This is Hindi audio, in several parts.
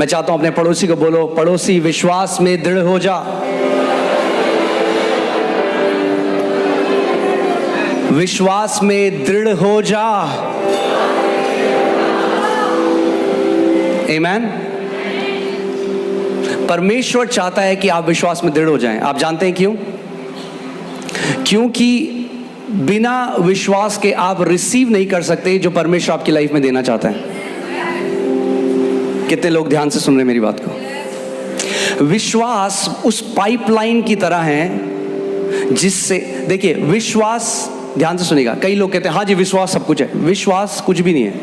मैं चाहता हूं अपने पड़ोसी को बोलो, पड़ोसी विश्वास में दृढ़ हो जा। विश्वास में दृढ़ हो जा। आमीन। परमेश्वर चाहता है कि आप विश्वास में दृढ़ हो जाएं। आप जानते हैं क्यों? क्योंकि बिना विश्वास के आप रिसीव नहीं कर सकते जो परमेश्वर आपकी लाइफ में देना चाहता है। कितने लोग ध्यान से सुन रहे हैं मेरी बात को? विश्वास उस पाइपलाइन की तरह है जिससे, देखिए विश्वास, ध्यान से सुनिएगा। कई लोग कहते हैं हाँ जी विश्वास सब कुछ है। विश्वास कुछ भी नहीं है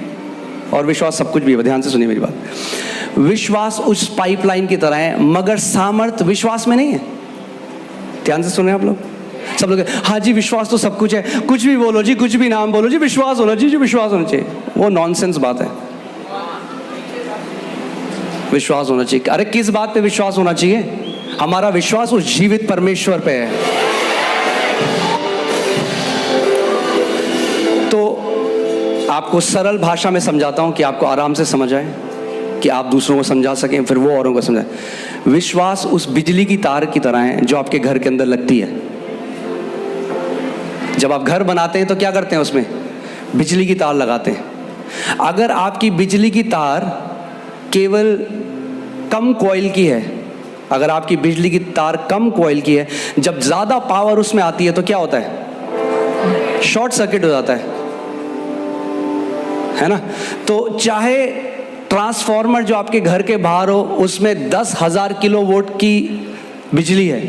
और विश्वास सब कुछ भी है। ध्यान से सुनिए मेरी बात। विश्वास उस पाइपलाइन की तरह है मगर सामर्थ विश्वास में नहीं है। ध्यान से सुने आप लोग। सब लोग हाँ जी विश्वास तो सब कुछ है, कुछ भी बोलो जी, कुछ भी नाम बोलो जी, विश्वास होना चाहिए जी, विश्वास होना चाहिए। वो नॉनसेंस बात है। विश्वास होना चाहिए, अरे किस बात पे विश्वास होना चाहिए? हमारा विश्वास उस जीवित परमेश्वर पे है। तो आपको सरल भाषा में समझाता हूं कि आपको आराम से समझ आए, कि आप दूसरों को समझा सकें, फिर वो औरों को समझाएं। विश्वास उस बिजली की तार की तरह है जो आपके घर के अंदर लगती है। जब आप घर बनाते हैं तो क्या करते हैं? उसमें बिजली की तार लगाते हैं। अगर आपकी बिजली की तार केवल कम कॉइल की है, अगर आपकी बिजली की तार कम कॉइल की है, जब ज़्यादा पावर उसमें आती है तो क्या होता है? शॉर्ट सर्किट हो जाता है ना? तो चाहे ट्रांसफॉर्मर जो आपके घर के बाहर हो उसमें 10,000 किलोवाट की बिजली है,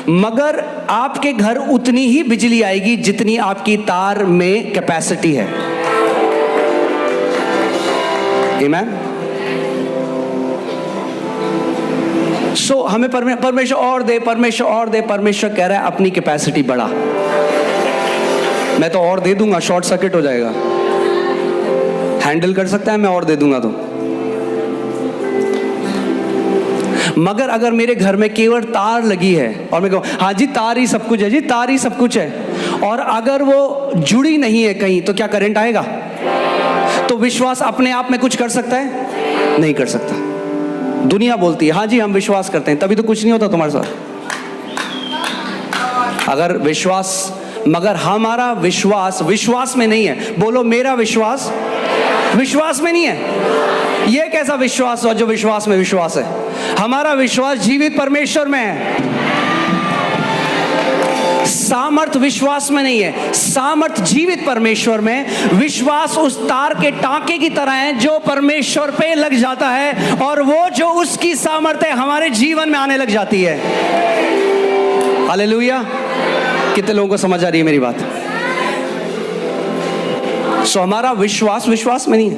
मगर आपके घर उतनी ही बिजली आएगी जितनी आपकी तार में कैपेसिटी है। आमीन। सो हमें परमेश्वर और दे, परमेश्वर और दे। परमेश्वर कह रहा है अपनी कैपेसिटी बढ़ा। मैं तो और दे दूंगा, शॉर्ट सर्किट हो जाएगा। हैंडल कर सकता है मैं और दे दूंगा तो। मगर अगर मेरे घर में केवल तार लगी है और मैं कहूँ हाँ जी तार ही सब कुछ है जी, तार ही सब कुछ है, और अगर वो जुड़ी नहीं है कहीं तो क्या करंट आएगा? तो विश्वास अपने आप में कुछ कर सकता है? नहीं कर सकता। दुनिया बोलती है हाँ जी हम विश्वास करते हैं, तभी तो कुछ नहीं होता तुम्हारे साथ। अगर विश्वास, मगर हमारा विश्वास विश्वास में नहीं है। बोलो मेरा विश्वास विश्वास में नहीं है। यह कैसा विश्वास हो जो विश्वास में विश्वास है? हमारा विश्वास जीवित परमेश्वर में है। सामर्थ विश्वास में नहीं है, सामर्थ जीवित परमेश्वर में। विश्वास उस तार के टांके की तरह है जो परमेश्वर पे लग जाता है और वो जो उसकी सामर्थ है हमारे जीवन में आने लग जाती है। हालेलुया। कितने लोगों को समझ आ रही है मेरी बात? सो हमारा विश्वास विश्वास में नहीं है,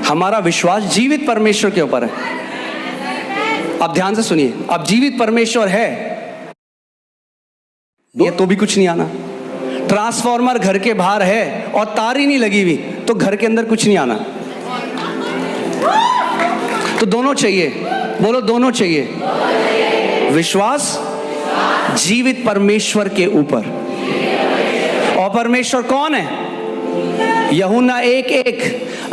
हमारा विश्वास जीवित परमेश्वर के ऊपर है। अब ध्यान से सुनिए, अब जीवित परमेश्वर है ये तो भी कुछ नहीं आना। ट्रांसफॉर्मर घर के बाहर है और तार ही नहीं लगी हुई तो घर के अंदर कुछ नहीं आना। तो दोनों चाहिए। बोलो दोनों चाहिए। विश्वास जीवित परमेश्वर के ऊपर। और परमेश्वर कौन है? यूहन्ना 1:1,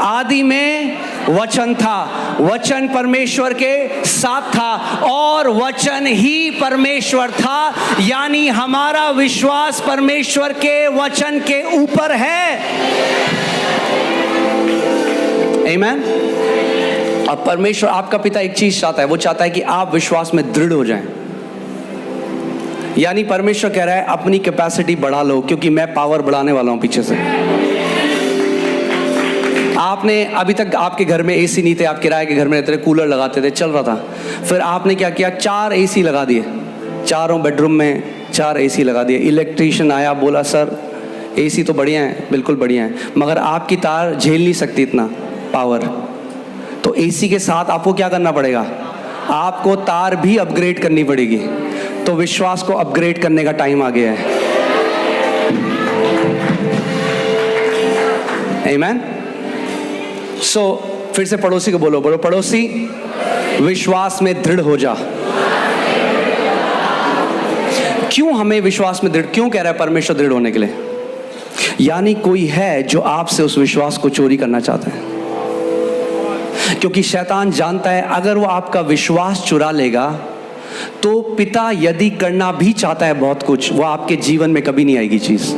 आदि में वचन था, वचन परमेश्वर के साथ था और वचन ही परमेश्वर था। यानी हमारा विश्वास परमेश्वर के वचन के ऊपर है। आमीन। अब परमेश्वर आपका पिता एक चीज चाहता है, वो चाहता है कि आप विश्वास में दृढ़ हो जाएं। यानी परमेश्वर कह रहा है अपनी कैपेसिटी बढ़ा लो, क्योंकि मैं पावर बढ़ाने वाला हूं पीछे से। आपने अभी तक आपके घर में एसी नहीं थे, आप किराए के घर में रहते थे, कूलर लगाते थे, चल रहा था। फिर आपने क्या किया? 4 एसी लगा दिए, चारों बेडरूम में 4 एसी लगा दिए। इलेक्ट्रीशियन आया, बोला सर एसी तो बढ़िया है, बिल्कुल बढ़िया है, मगर आपकी तार झेल नहीं सकती इतना पावर। तो एसी के साथ आपको क्या करना पड़ेगा? आपको तार भी अपग्रेड करनी पड़ेगी। तो विश्वास को अपग्रेड करने का टाइम आ गया है। आमीन। सो फिर से पड़ोसी को बोलो, बोलो पड़ोसी विश्वास में दृढ़ हो जा। क्यों हमें विश्वास में दृढ़, क्यों कह रहा है परमेश्वर दृढ़ होने के लिए? यानी कोई है जो आपसे उस विश्वास को चोरी करना चाहता है। क्योंकि शैतान जानता है अगर वो आपका विश्वास चुरा लेगा तो पिता यदि करना भी चाहता है बहुत कुछ, वो आपके जीवन में कभी नहीं आएगी चीज।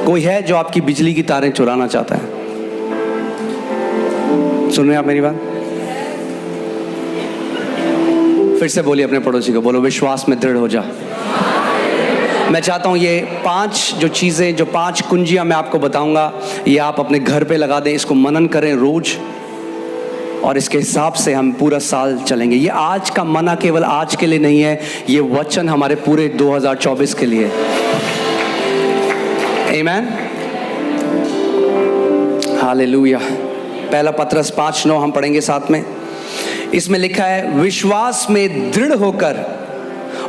कोई है जो आपकी बिजली की तारें चुराना चाहता है? सुन रहे हैं आप मेरी बात? फिर से बोलिए अपने पड़ोसी को, बोलो विश्वास में दृढ़ हो जा। मैं चाहता हूं ये 5 जो चीजें, जो 5 कुंजियां मैं आपको बताऊंगा, ये आप अपने घर पे लगा दें, इसको मनन करें रोज, और इसके हिसाब से हम पूरा साल चलेंगे। ये आज का मना केवल आज के लिए नहीं है, ये वचन हमारे पूरे 2024 के लिए। आमीन, हालेलुया। पहला पत्रस 5:9 हम पढ़ेंगे साथ में। इसमें लिखा है, विश्वास में दृढ़ होकर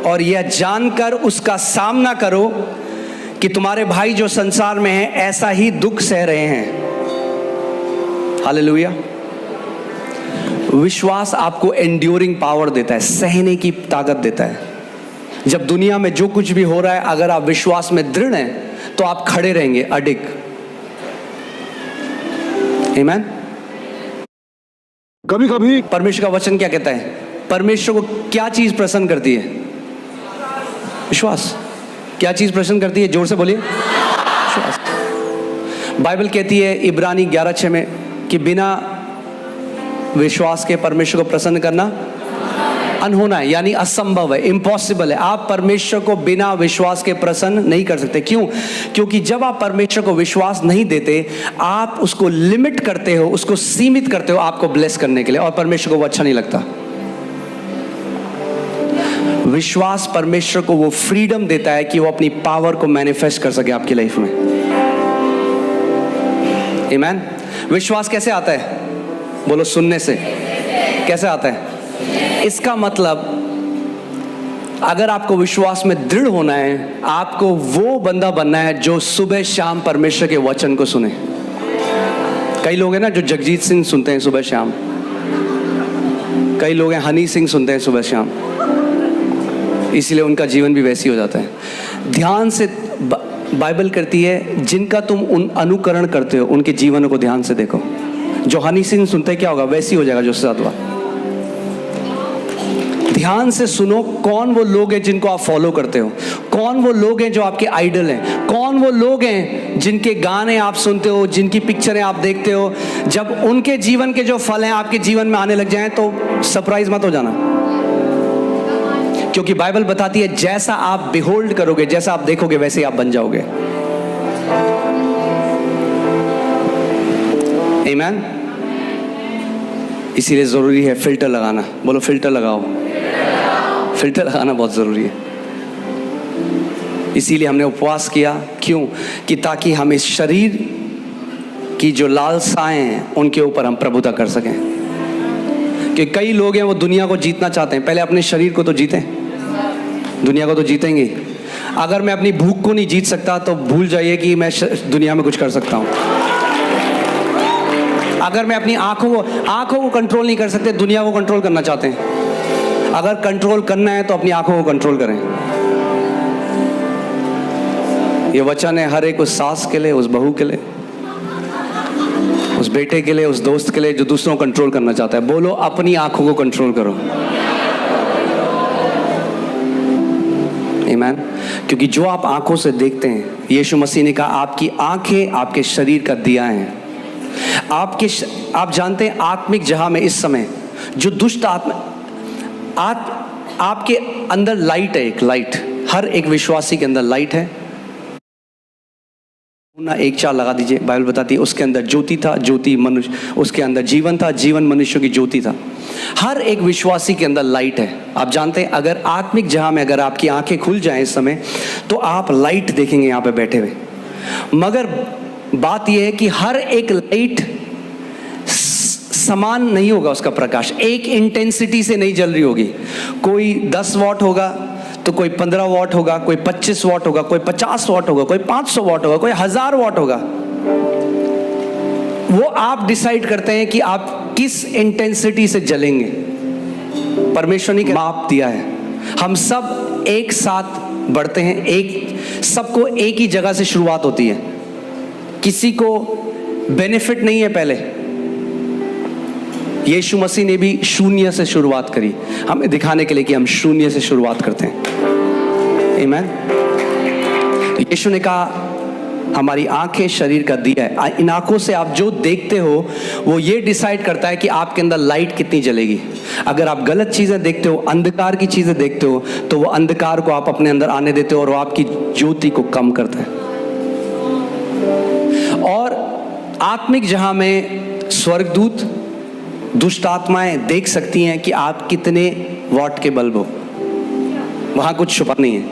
और यह जानकर उसका सामना करो कि तुम्हारे भाई जो संसार में हैं ऐसा ही दुख सह रहे हैं। हालेलुया। विश्वास आपको एंड्योरिंग पावर देता है, सहने की ताकत देता है। जब दुनिया में जो कुछ भी हो रहा है, अगर आप विश्वास में दृढ़ हैं तो आप खड़े रहेंगे अडिग। आमीन। कभी कभी परमेश्वर का वचन क्या कहता है? परमेश्वर को क्या चीज प्रसन्न करती है? विश्वास। क्या चीज प्रसन्न करती है? जोर से बोलिए, विश्वास। बाइबल कहती है इब्रानी 11:6 में कि बिना विश्वास के परमेश्वर को प्रसन्न करना अनहोना है, यानी असंभव है, इम्पॉसिबल है। आप परमेश्वर को बिना विश्वास के प्रसन्न नहीं कर सकते। क्यों? क्योंकि जब आप परमेश्वर को विश्वास नहीं देते, आप उसको लिमिट करते हो, उसको सीमित करते हो आपको ब्लेस करने के लिए, और परमेश्वर को वो अच्छा नहीं लगता। विश्वास परमेश्वर को वो फ्रीडम देता है कि वो अपनी पावर को मैनिफेस्ट कर सके आपकी लाइफ में। आमीन। विश्वास कैसे आता है? बोलो, सुनने से। कैसे आता है? इसका मतलब अगर आपको विश्वास में दृढ़ होना है, आपको वो बंदा बनना है जो सुबह शाम परमेश्वर के वचन को सुने। कई लोग हैं ना जो जगजीत सिंह सुनते हैं सुबह शाम, कई लोग हैं हनी सिंह सुनते हैं सुबह शाम, इसलिए उनका जीवन भी वैसी हो जाता है। ध्यान से बाइबल करती है, जिनका तुम अनुकरण करते हो उनके जीवनों को ध्यान से देखो। जो हनी सिंह सुनते हैं क्या होगा? वैसी हो जाएगा जो उससे साथ हुआ। ध्यान से सुनो, कौन वो लोग हैं जिनको आप फॉलो करते हो, कौन वो लोग हैं जो आपके आइडल हैं, कौन वो लोग हैं जिनके गाने आप सुनते हो, जिनकी पिक्चरें आप देखते हो। जब उनके जीवन के जो फल हैं आपके जीवन में आने लग जाएं तो सरप्राइज मत हो जाना, क्योंकि बाइबल बताती है जैसा आप बिहोल्ड करोगे, जैसा आप देखोगे, वैसे ही आप बन जाओगे। आमीन। इसीलिए जरूरी है फिल्टर लगाना। बोलो, फिल्टर लगाओ। फिल्टर लगाना बहुत जरूरी है। इसीलिए हमने उपवास किया। क्यों? कि ताकि हम इस शरीर की जो लालसाएं हैं उनके ऊपर हम प्रभुता कर सकें। कि कई लोग हैं वो दुनिया को जीतना चाहते हैं, पहले अपने शरीर को तो जीतें, दुनिया को तो जीतेंगे। अगर मैं अपनी भूख को नहीं जीत सकता तो भूल जाइए कि मैं दुनिया में कुछ कर सकता हूं। अगर मैं अपनी आंखों को कंट्रोल नहीं कर सकते, दुनिया को कंट्रोल करना चाहते हैं। अगर कंट्रोल करना है तो अपनी आंखों को कंट्रोल करें। ये वचन है हर एक उस सास के लिए, उस बहू के लिए, उस बेटे के लिए, उस दोस्त के लिए जो दूसरों को कंट्रोल करना चाहता है। बोलो, अपनी आंखों को कंट्रोल करो। आमीन। क्योंकि जो आप आंखों से देखते हैं, यीशु मसीह ने कहा आपकी आंखें आपके शरीर का दिया है। आप जानते हैं आत्मिक जहां में इस समय जो दुष्ट आपके अंदर लाइट है, एक लाइट, हर एक विश्वासी के अंदर लाइट है ना। 1:4 लगा दीजिए। बाइबल बताती है उसके अंदर ज्योति था, ज्योति मनुष्य, उसके अंदर जीवन था, जीवन मनुष्य की ज्योति था। हर एक विश्वासी के अंदर लाइट है। आप जानते हैं अगर आत्मिक जहां में अगर आपकी आंखें खुल जाएं इस समय तो आप लाइट देखेंगे यहाँ पे बैठे हुए। मगर बात यह है कि हर एक लाइट समान नहीं होगा, उसका प्रकाश एक इंटेंसिटी से नहीं जल रही होगी। कोई 10 वॉट होगा तो कोई 15 वॉट होगा, कोई 25 वॉट होगा, कोई 50 वॉट होगा, कोई 500 वॉट होगा, कोई 1000 वॉट होगा। वो आप डिसाइड करते हैं कि आप किस इंटेंसिटी से जलेंगे। परमेश्वर ने माप दिया है। हम सब एक साथ बढ़ते हैं, सबको एक ही जगह से शुरुआत होती है। किसी को बेनिफिट नहीं है पहले, यीशु मसीह ने भी शून्य से शुरुआत करी, हमें दिखाने के लिए कि हम शून्य से शुरुआत करते हैं। आमीन। तो यीशु ने कहा हमारी आंखें शरीर का दिया है, इन आंखों से आप जो देखते हो वो ये डिसाइड करता है कि आपके अंदर लाइट कितनी जलेगी। अगर आप गलत चीजें देखते हो, अंधकार की चीजें देखते हो, तो वो अंधकार को आप अपने अंदर आने देते हो और वो आपकी ज्योति को कम करता है। और आत्मिक जहां में स्वर्गदूत, दुष्ट आत्माएं देख सकती हैं कि आप कितने वॉट के बल्ब हो, वहां कुछ छुपा नहीं है।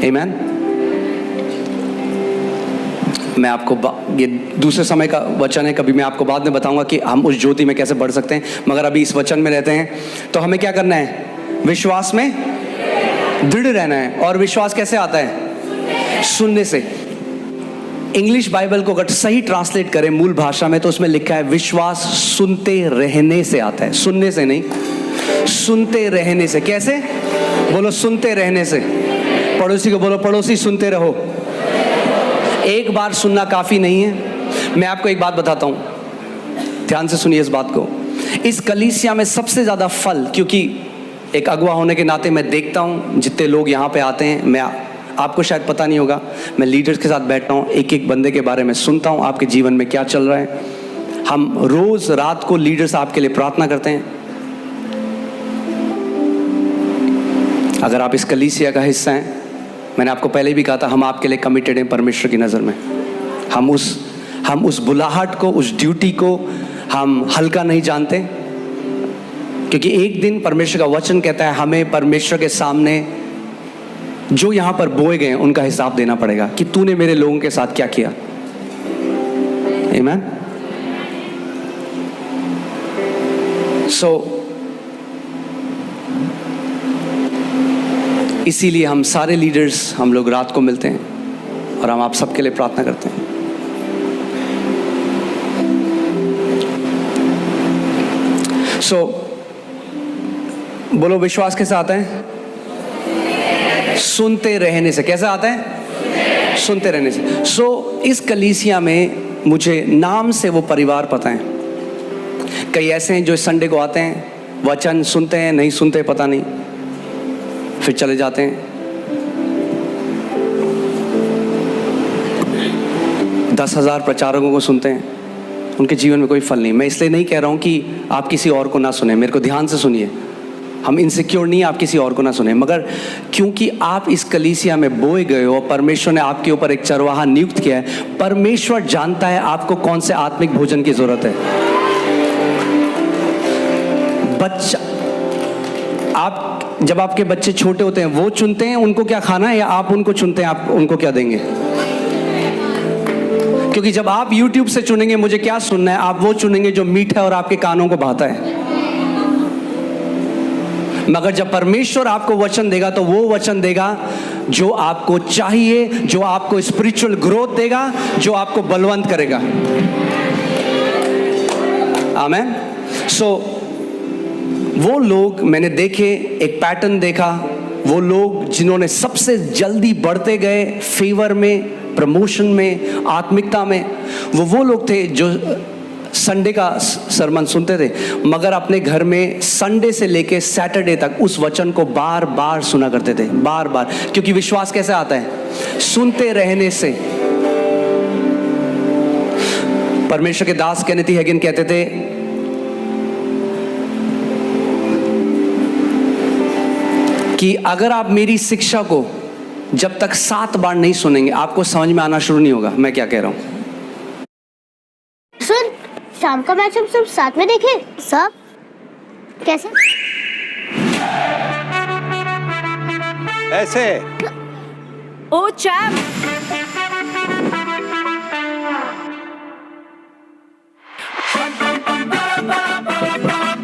आमीन। मैं आपको ये दूसरे समय का वचन है, कभी मैं आपको बाद में बताऊंगा कि हम उस ज्योति में कैसे बढ़ सकते हैं, मगर अभी इस वचन में रहते हैं। तो हमें क्या करना है? विश्वास में दृढ़ रहना है। और विश्वास कैसे आता है? सुनने से। इंग्लिश बाइबल को अगर सही ट्रांसलेट करें मूल भाषा में, तो उसमें लिखा है विश्वास सुनते रहने से आता है, सुनने से नहीं, सुनते रहने से। कैसे? बोलो, सुनते रहने से। पड़ोसी को बोलो, पड़ोसी सुनते रहो। एक बार सुनना काफी नहीं है। मैं आपको एक बात बताता हूं, ध्यान से सुनिए इस बात को। इस कलीसिया में सबसे ज्यादा फल, क्योंकि एक अगुवा होने के नाते मैं देखता हूं जितने लोग यहाँ पे आते हैं, मैं आपको शायद पता नहीं होगा, मैं लीडर्स के साथ बैठता हूँ, एक एक बंदे के बारे में सुनता हूँ, आपके जीवन में क्या चल रहा है। हम रोज रात को लीडर्स आपके लिए प्रार्थना करते हैं। अगर आप इस कलीसिया का हिस्सा हैं, मैंने आपको पहले भी कहा था, हम आपके लिए कमिटेड हैं परमेश्वर की नज़र में। हम उस बुलाहट को, उस ड्यूटी को हम हल्का नहीं जानते, क्योंकि एक दिन परमेश्वर का वचन कहता है हमें परमेश्वर के सामने जो यहाँ पर बोए गए उनका हिसाब देना पड़ेगा कि तूने मेरे लोगों के साथ क्या किया। आमीन। इसीलिए हम सारे लीडर्स, हम लोग रात को मिलते हैं और हम आप सबके लिए प्रार्थना करते हैं। बोलो, विश्वास कैसे आता है? सुनते रहने से। कैसे आता है? सुनते रहने से। इस कलीसिया में मुझे नाम से वो परिवार पता है। कई ऐसे हैं जो संडे को आते हैं, वचन सुनते हैं, नहीं सुनते पता नहीं, फिर चले जाते हैं। 10,000 प्रचारकों को सुनते हैं, उनके जीवन में कोई फल नहीं। मैं इसलिए नहीं कह रहा हूं कि आप किसी और को ना सुने, मेरे को ध्यान से सुनिए। हम इनसिक्योर नहीं, आप किसी और को ना सुने, मगर क्योंकि आप इस कलीसिया में बोए गए हो, परमेश्वर ने आपके ऊपर एक चरवाहा नियुक्त किया है। परमेश्वर जानता है आपको कौन से आत्मिक भोजन की जरूरत है। बच्चा, आप जब आपके बच्चे छोटे होते हैं, वो चुनते हैं उनको क्या खाना है, या आप उनको चुनते हैं आप उनको क्या देंगे? क्योंकि जब आप YouTube से चुनेंगे मुझे क्या सुनना है, आप वो चुनेंगे जो मीठा और आपके कानों को भाता है। मगर जब परमेश्वर आपको वचन देगा, तो वो वचन देगा जो आपको चाहिए, जो आपको स्पिरिचुअल ग्रोथ देगा, जो आपको बलवंत करेगा। आमेन। वो लोग मैंने देखे, एक पैटर्न देखा, वो लोग जिन्होंने सबसे जल्दी बढ़ते गए फेवर में, प्रमोशन में, आत्मिकता में, वो लोग थे जो संडे का सरमन सुनते थे, मगर अपने घर में संडे से लेके सैटरडे तक उस वचन को बार बार सुना करते थे, बार बार। क्योंकि विश्वास कैसे आता है? सुनते रहने से। परमेश्वर के दास केनेथ हैगिन कहते थे कि अगर आप मेरी शिक्षा को जब तक 7 बार नहीं सुनेंगे, आपको समझ में आना शुरू नहीं होगा मैं क्या कह रहा हूं। सुन, शाम का मैच हम सब साथ में देखें। सब कैसे? ऐसे। ओ चैप,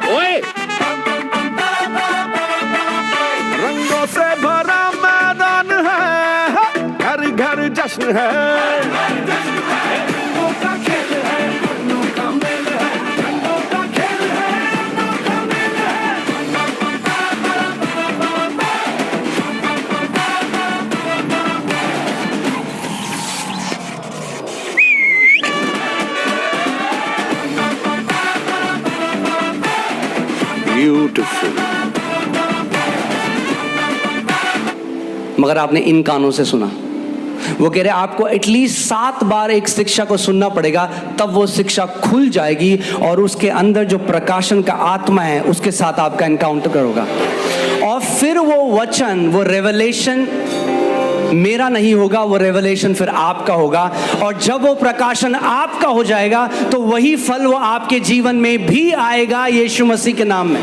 ओए, रंगों से भरा मैदान है, घर घर जश्न है। ब्यूटिफुल। मगर आपने इन कानों से सुना। वो कह रहे आपको एटलीस्ट 7 बार एक शिक्षा को सुनना पड़ेगा, तब वो शिक्षा खुल जाएगी और उसके अंदर जो प्रकाशन का आत्मा है उसके साथ आपका एनकाउंटर होगा। और फिर वो वचन, वो रेवलेशन मेरा नहीं होगा, वो रेवलेशन फिर आपका होगा। और जब वो प्रकाशन आपका हो जाएगा तो वही फल वो आपके जीवन में भी आएगा, यीशु मसीह के नाम में।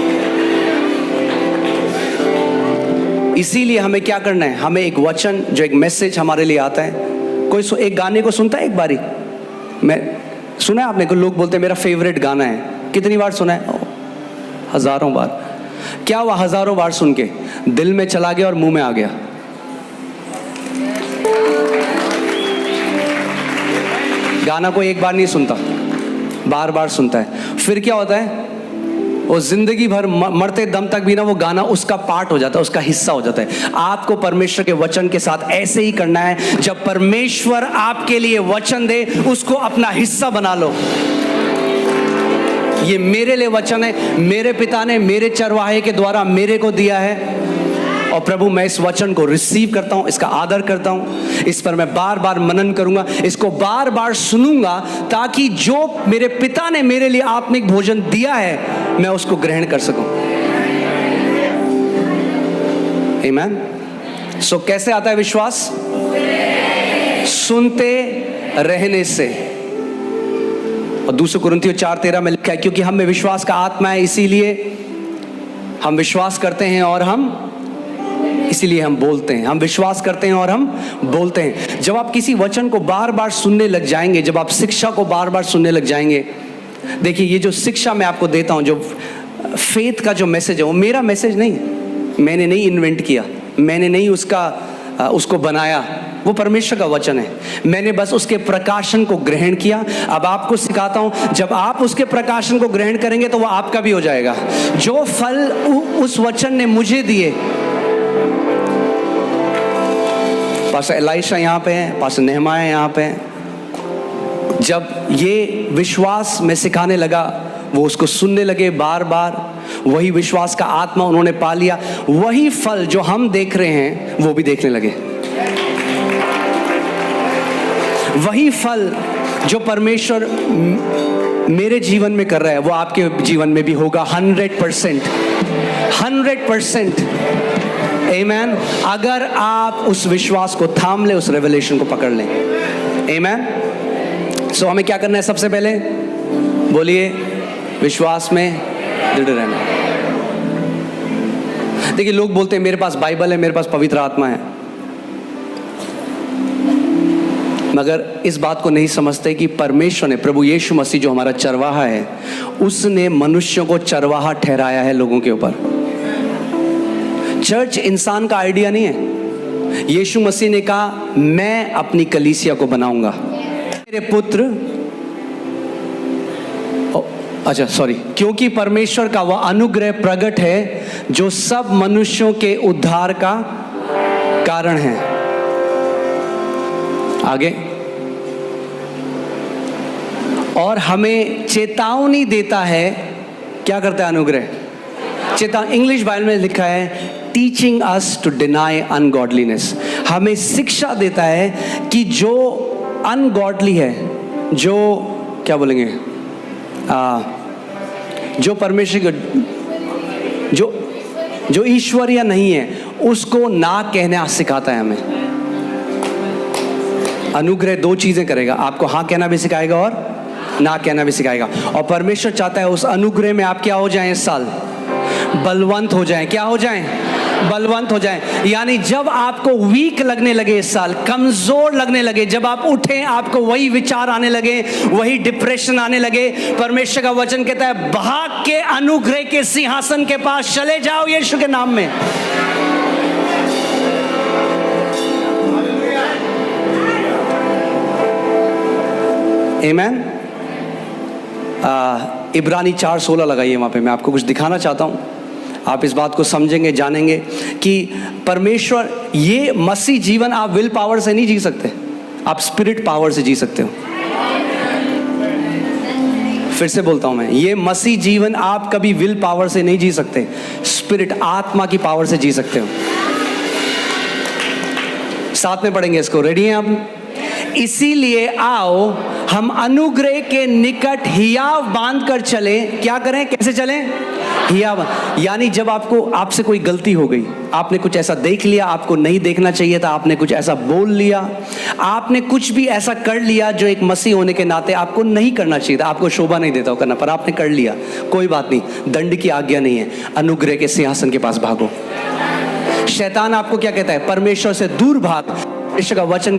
इसीलिए हमें क्या करना है, हमें एक वचन, जो एक मैसेज हमारे लिए आता है। कोई एक गाने को सुनता है एक बारी, मैं सुना है आपने, को लोग बोलते हैं मेरा फेवरेट गाना है। कितनी बार सुना है? हजारों बार। क्या हुआ हजारों बार सुन के? दिल में चला गया और मुंह में आ गया। गाना को एक बार नहीं सुनता, बार बार सुनता है। फिर क्या होता है, वो जिंदगी भर मरते दम तक भी ना वो गाना उसका पार्ट हो जाता है, उसका हिस्सा हो जाता है। आपको परमेश्वर के वचन के साथ ऐसे ही करना है। जब परमेश्वर आपके लिए वचन दे, उसको अपना हिस्सा बना लो। ये मेरे लिए वचन है, मेरे पिता ने मेरे चरवाहे के द्वारा मेरे को दिया है, और प्रभु मैं इस वचन को रिसीव करता हूं, इसका आदर करता हूं, इस पर मैं बार बार मनन करूंगा, इसको बार बार सुनूंगा, ताकि जो मेरे पिता ने मेरे लिए आत्मिक भोजन दिया है मैं उसको ग्रहण कर सकूं। आमीन। सो कैसे आता है विश्वास? सुनते रहने से। और 2 कुरिन्थियों 4:13 में लिखा है, क्योंकि हम में विश्वास का आत्मा है, इसीलिए हम विश्वास करते हैं और हम इसीलिए हम बोलते हैं। हम विश्वास करते हैं और हम बोलते हैं। जब आप किसी वचन को बार बार सुनने लग जाएंगे, जब आप शिक्षा को बार बार सुनने लग जाएंगे, देखिए ये जो शिक्षा मैं आपको देता हूं, जो फेथ का जो मैसेज है, वो मेरा मैसेज नहीं, मैंने नहीं इन्वेंट किया, मैंने नहीं उसको बनाया, वो परमेश्वर का वचन है। मैंने बस उसके प्रकाशन को ग्रहण किया। अब आपको सिखाता हूं, जब आप उसके प्रकाशन को ग्रहण करेंगे तो वो आपका भी हो जाएगा। जो फल उस वचन ने मुझे दिए, पास्टर एलाइशा यहाँ पे हैं, पास्टर नेहमाया यहाँ पे हैं, जब ये विश्वास में सिखाने लगा, वो उसको सुनने लगे बार बार, वही विश्वास का आत्मा उन्होंने पा लिया। वही फल जो हम देख रहे हैं वो भी देखने लगे। वही फल जो परमेश्वर मेरे जीवन में कर रहा है वो आपके जीवन में भी होगा। 100%। आमीन। अगर आप उस विश्वास को थाम ले, उस रेवलेशन को पकड़ लें। आमीन। सो हमें क्या करना है? सबसे पहले बोलिए, विश्वास में दृढ़ रहना। देखिए लोग बोलते हैं मेरे पास बाइबल है, मेरे पास पवित्र आत्मा है, मगर इस बात को नहीं समझते कि परमेश्वर ने, प्रभु यीशु मसीह जो हमारा चरवाहा है, उसने मनुष्यों को चरवाहा ठहराया है लोगों के ऊपर। चर्च इंसान का आइडिया नहीं है। यीशु मसीह ने कहा मैं अपनी कलीसिया को बनाऊंगा। मेरे पुत्र, अच्छा सॉरी, क्योंकि परमेश्वर का वह अनुग्रह प्रकट है जो सब मनुष्यों के उद्धार का कारण है। आगे, और हमें चेतावनी देता है। क्या करता है अनुग्रह? इंग्लिश बाइबल में लिखा है टीचिंग अस टू डिनाई अनगॉडलीनेस। हमें शिक्षा देता है कि जो अनगॉडली है, जो क्या बोलेंगे, जो परमेश्वर जो ईश्वरीय नहीं है, उसको ना कहना सिखाता है हमें। अनुग्रह 2 चीजें करेगा, आपको हाँ कहना भी सिखाएगा और ना कहना भी सिखाएगा। और परमेश्वर चाहता है उस अनुग्रह में आप क्या हो जाएं इस साल? बलवंत हो जाएं। क्या हो जाएं? बलवंत हो जाएं। यानी जब आपको वीक लगने लगे इस साल, कमजोर लगने लगे, जब आप उठें आपको वही विचार आने लगे, वही डिप्रेशन आने लगे, परमेश्वर का वचन कहता है भाग के अनुग्रह के सिंहासन के पास चले जाओ यीशु के नाम में। आमीन। इब्रानी 4:16 लगाइए वहां पे, मैं आपको कुछ दिखाना चाहता हूं। आप इस बात को समझेंगे, जानेंगे कि परमेश्वर, ये मसीह जीवन आप विल पावर से नहीं जी सकते, आप स्पिरिट पावर से जी सकते हो। फिर से बोलता हूं मैं, ये मसीह जीवन आप कभी विल पावर से नहीं जी सकते, स्पिरिट आत्मा की पावर से जी सकते हो। साथ में पढ़ेंगे इसको, रेडी हैं आप? इसीलिए आओ हम अनुग्रह के निकट हियाव बांध कर चले। क्या करें, कैसे चलें? हियाव, यानी जब आपसे कोई गलती हो गई, आपने कुछ ऐसा देख लिया, आपको नहीं देखना चाहिए था, आपने कुछ ऐसा बोल लिया, आपने कुछ भी ऐसा कर लिया जो एक मसीह होने के नाते आपको नहीं करना चाहिए था, आपको शोभा नहीं देता हो करना, पर आपने कर लिया, कोई बात नहीं, दंड की आज्ञा नहीं है, अनुग्रह के सिंहासन के पास भागो। शैतान आपको क्या कहता है? परमेश्वर से दूर भाग। ईश्वर का वचन